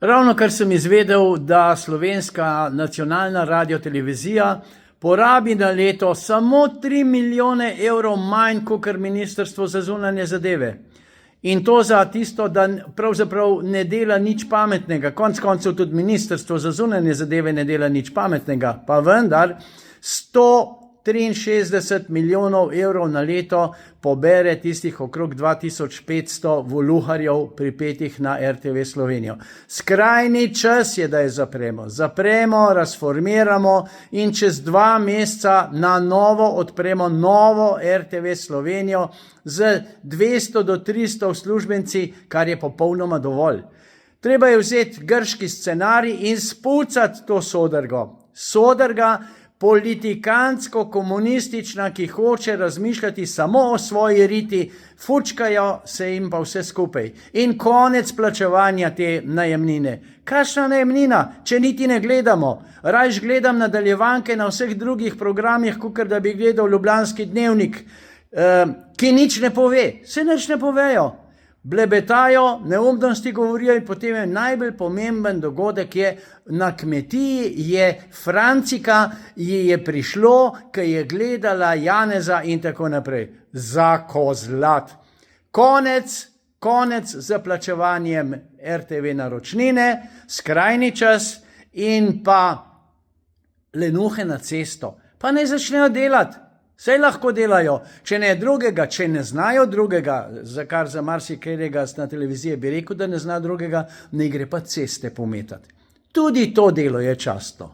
Ravno kar sem izvedel, da Slovenska nacionalna radiotelevizija porabi na leto samo 3 milijone evrov manj kot Ministrstvo za zunanje zadeve. In to za tisto, da pravzaprav ne dela nič pametnega. Konec koncev tudi Ministrstvo za zunanje zadeve ne dela nič pametnega. Pa vendar 163 milijonov evrov na leto pobere tistih okrog 2500 voluharjev pripetih na RTV Slovenijo. Skrajni čas je, da je zapremo. Zapremo, razformiramo in čez 2 meseca na novo odpremo novo RTV Slovenijo z 200 do 300 uslužbenci, kar je popolnoma dovolj. Treba je vzeti grški scenarij in spucati to sodrgo. Sodrga politikantsko-komunistična, ki hoče razmišljati samo o svoji riti, fučkajo se jim pa vse skupaj. In konec plačevanja te najemnine. Kakšna najemnina, če niti ne gledamo? Rajš gledam nadaljevanke na vseh drugih programih, kakor da bi gledal Ljubljanski dnevnik, ki nič ne pove. Se nič ne povejo. Blebetajo, neumnosti govorijo in potem je najbolj pomemben dogodek je na kmetiji, je Francika, ji je prišlo, ki je gledala Janeza in tako naprej. Zakozlat. Konec z plačevanjem RTV naročnine, skrajni čas in pa lenuhe na cesto. Pa ne začnejo delati. Saj lahko delajo, če ne drugega, če ne znajo drugega, za kar za marsikerega na televiziji bi rekel, da ne zna drugega, ne gre pa ceste pometati. Tudi to delo je častno.